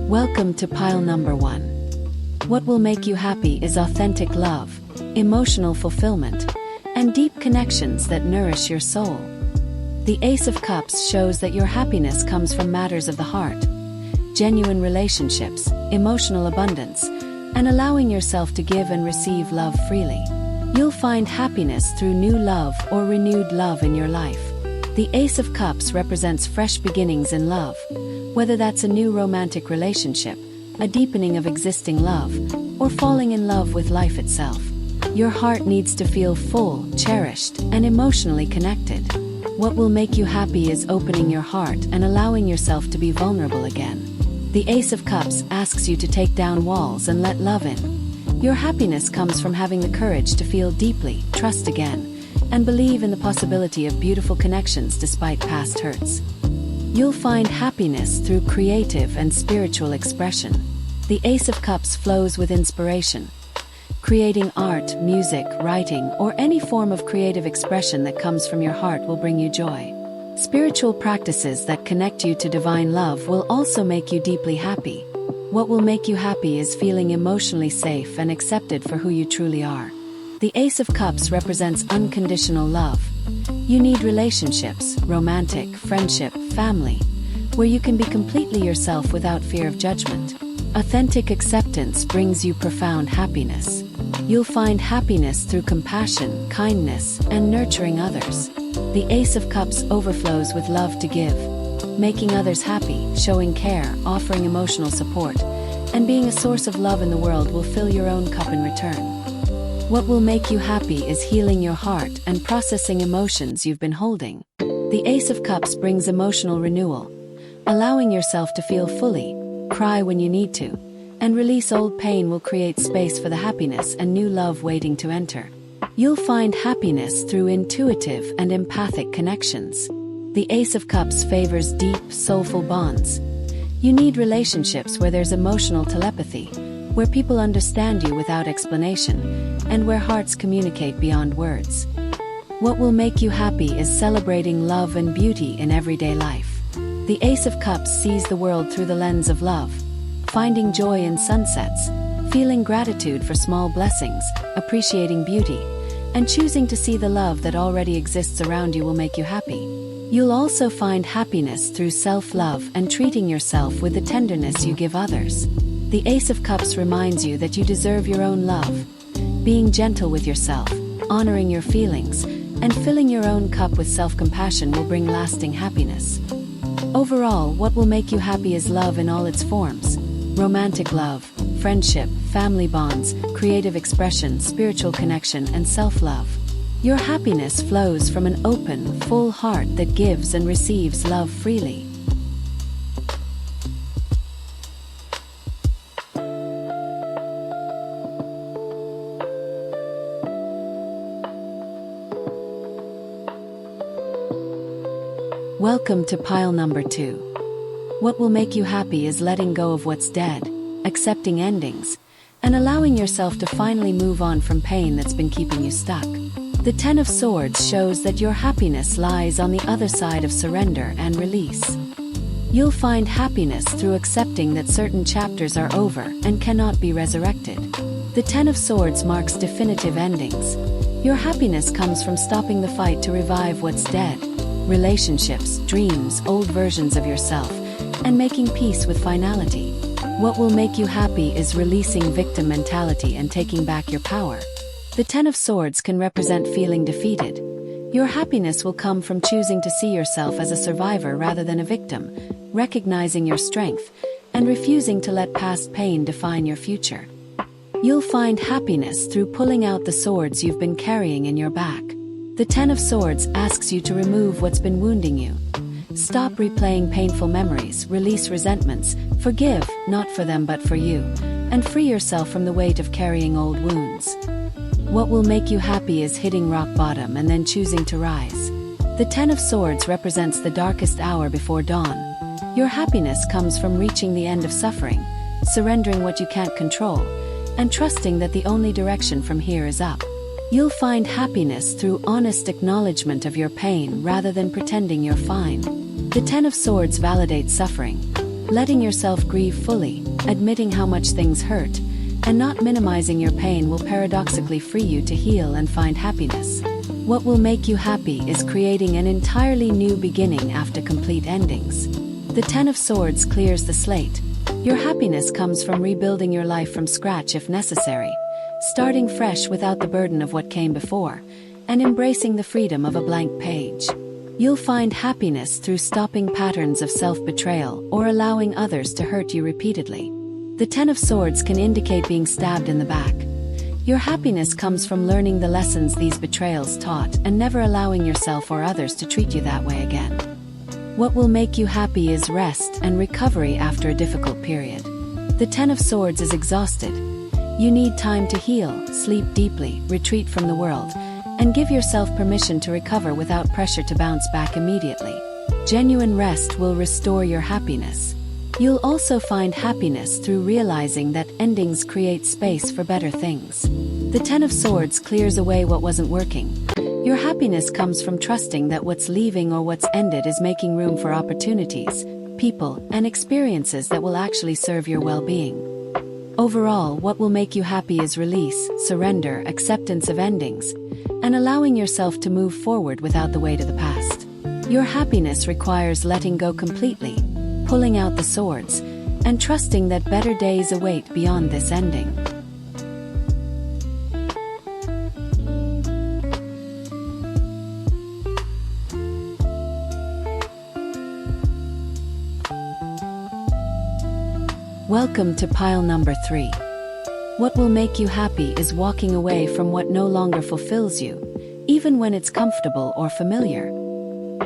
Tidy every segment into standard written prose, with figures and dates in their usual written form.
Welcome to pile number 1. What will make you happy is authentic love, emotional fulfillment, and deep connections that nourish your soul. The Ace of Cups shows that your happiness comes from matters of the heart, genuine relationships, emotional abundance, and allowing yourself to give and receive love freely. You'll find happiness through new love or renewed love in your life. The Ace of Cups represents fresh beginnings in love, whether that's a new romantic relationship, a deepening of existing love, or falling in love with life itself. Your heart needs to feel full, cherished, and emotionally connected. What will make you happy is opening your heart and allowing yourself to be vulnerable again. The Ace of Cups asks you to take down walls and let love in. Your happiness comes from having the courage to feel deeply, trust again, and believe in the possibility of beautiful connections despite past hurts. You'll find happiness through creative and spiritual expression. The Ace of Cups flows with inspiration. Creating art, music, writing, or any form of creative expression that comes from your heart will bring you joy. Spiritual practices that connect you to divine love will also make you deeply happy. What will make you happy is feeling emotionally safe and accepted for who you truly are. The Ace of Cups represents unconditional love. You need relationships, romantic, friendship, family, where you can be completely yourself without fear of judgment. Authentic acceptance brings you profound happiness. You'll find happiness through compassion, kindness, and nurturing others. The Ace of Cups overflows with love to give, making others happy, showing care, offering emotional support, and being a source of love in the world will fill your own cup in return. What will make you happy is healing your heart and processing emotions you've been holding. The Ace of Cups brings emotional renewal, allowing yourself to feel fully, cry when you need to, and release old pain will create space for the happiness and new love waiting to enter. You'll find happiness through intuitive and empathic connections. The Ace of Cups favors deep, soulful bonds. You need relationships where there's emotional telepathy, where people understand you without explanation, and where hearts communicate beyond words. What will make you happy is celebrating love and beauty in everyday life. The Ace of Cups sees the world through the lens of love, finding joy in sunsets, feeling gratitude for small blessings, appreciating beauty, and choosing to see the love that already exists around you will make you happy. You'll also find happiness through self-love and treating yourself with the tenderness you give others. The Ace of Cups reminds you that you deserve your own love. Being gentle with yourself, honoring your feelings, and filling your own cup with self-compassion will bring lasting happiness. Overall, what will make you happy is love in all its forms. Romantic love, friendship, family bonds, creative expression, spiritual connection, and self-love. Your happiness flows from an open, full heart that gives and receives love freely. Welcome to pile number 2. What will make you happy is letting go of what's dead, accepting endings, and allowing yourself to finally move on from pain that's been keeping you stuck. The Ten of Swords shows that your happiness lies on the other side of surrender and release. You'll find happiness through accepting that certain chapters are over and cannot be resurrected. The Ten of Swords marks definitive endings. Your happiness comes from stopping the fight to revive what's dead. Relationships, dreams, old versions of yourself, and making peace with finality. What will make you happy is releasing victim mentality and taking back your power. The Ten of Swords can represent feeling defeated. Your happiness will come from choosing to see yourself as a survivor rather than a victim, recognizing your strength, and refusing to let past pain define your future. You'll find happiness through pulling out the swords you've been carrying in your back. The Ten of Swords asks you to remove what's been wounding you. Stop replaying painful memories, release resentments, forgive, not for them but for you, and free yourself from the weight of carrying old wounds. What will make you happy is hitting rock bottom and then choosing to rise. The Ten of Swords represents the darkest hour before dawn. Your happiness comes from reaching the end of suffering, surrendering what you can't control, and trusting that the only direction from here is up. You'll find happiness through honest acknowledgement of your pain rather than pretending you're fine. The Ten of Swords validates suffering, Letting yourself grieve fully, admitting how much things hurt, and not minimizing your pain will paradoxically free you to heal and find happiness. What will make you happy is creating an entirely new beginning after complete endings. The Ten of Swords clears the slate. Your happiness comes from rebuilding your life from scratch if necessary, starting fresh without the burden of what came before, and embracing the freedom of a blank page. You'll find happiness through stopping patterns of self-betrayal or allowing others to hurt you repeatedly. The Ten of Swords can indicate being stabbed in the back. Your happiness comes from learning the lessons these betrayals taught and never allowing yourself or others to treat you that way again. What will make you happy is rest and recovery after a difficult period. The Ten of Swords is exhausted. You need time to heal, sleep deeply, retreat from the world, and give yourself permission to recover without pressure to bounce back immediately. Genuine rest will restore your happiness. You'll also find happiness through realizing that endings create space for better things. The Ten of Swords clears away what wasn't working. Your happiness comes from trusting that what's leaving or what's ended is making room for opportunities, people, and experiences that will actually serve your well-being. Overall, what will make you happy is release, surrender, acceptance of endings, and allowing yourself to move forward without the weight of the past. Your happiness requires letting go completely, pulling out the swords, and trusting that better days await beyond this ending. Welcome to pile number 3. What will make you happy is walking away from what no longer fulfills you, even when it's comfortable or familiar.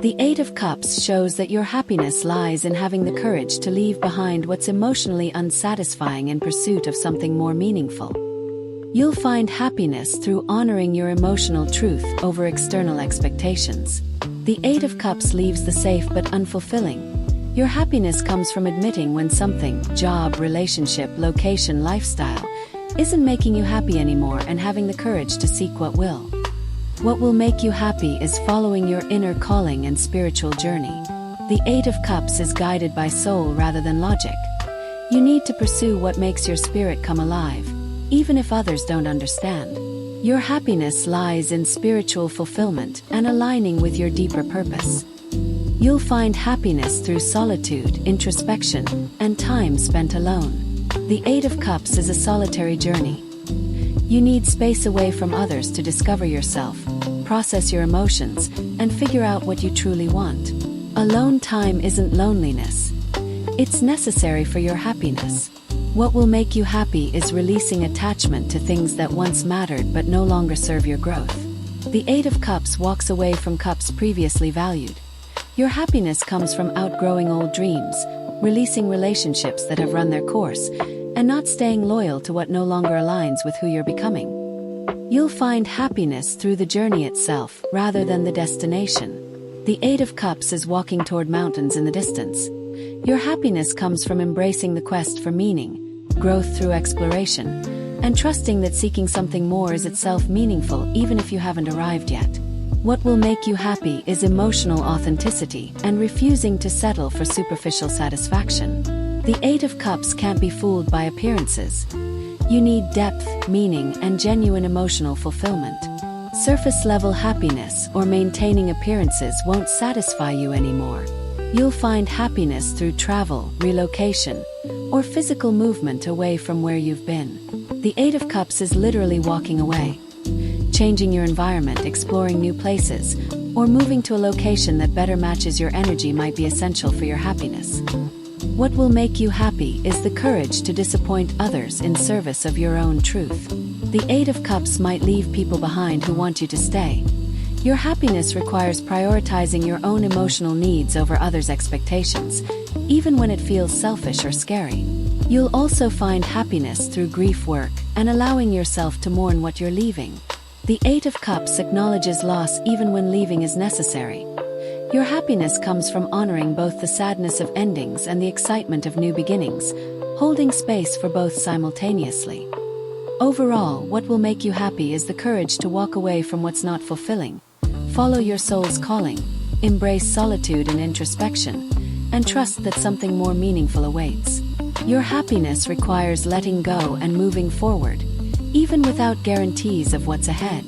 The Eight of Cups shows that your happiness lies in having the courage to leave behind what's emotionally unsatisfying in pursuit of something more meaningful. You'll find happiness through honoring your emotional truth over external expectations. The Eight of Cups leaves the safe but unfulfilling. Your happiness comes from admitting when something, job, relationship, location, lifestyle, isn't making you happy anymore and having the courage to seek what will. What will make you happy is following your inner calling and spiritual journey. The Eight of Cups is guided by soul rather than logic. You need to pursue what makes your spirit come alive, even if others don't understand. Your happiness lies in spiritual fulfillment and aligning with your deeper purpose. You'll find happiness through solitude, introspection, and time spent alone. The Eight of Cups is a solitary journey. You need space away from others to discover yourself, process your emotions, and figure out what you truly want. Alone time isn't loneliness. It's necessary for your happiness. What will make you happy is releasing attachment to things that once mattered but no longer serve your growth. The Eight of Cups walks away from cups previously valued. Your happiness comes from outgrowing old dreams, releasing relationships that have run their course, and not staying loyal to what no longer aligns with who you're becoming. You'll find happiness through the journey itself, rather than the destination. The Eight of Cups is walking toward mountains in the distance. Your happiness comes from embracing the quest for meaning, growth through exploration, and trusting that seeking something more is itself meaningful even if you haven't arrived yet. What will make you happy is emotional authenticity and refusing to settle for superficial satisfaction. The Eight of Cups can't be fooled by appearances. You need depth, meaning, and genuine emotional fulfillment. Surface-level happiness or maintaining appearances won't satisfy you anymore. You'll find happiness through travel, relocation, or physical movement away from where you've been. The Eight of Cups is literally walking away. Changing your environment, exploring new places, or moving to a location that better matches your energy might be essential for your happiness. What will make you happy is the courage to disappoint others in service of your own truth. The Eight of Cups might leave people behind who want you to stay. Your happiness requires prioritizing your own emotional needs over others' expectations, even when it feels selfish or scary. You'll also find happiness through grief work and allowing yourself to mourn what you're leaving. The Eight of Cups acknowledges loss even when leaving is necessary. Your happiness comes from honoring both the sadness of endings and the excitement of new beginnings, holding space for both simultaneously. Overall, what will make you happy is the courage to walk away from what's not fulfilling, follow your soul's calling, embrace solitude and introspection, and trust that something more meaningful awaits. Your happiness requires letting go and moving forward, even without guarantees of what's ahead.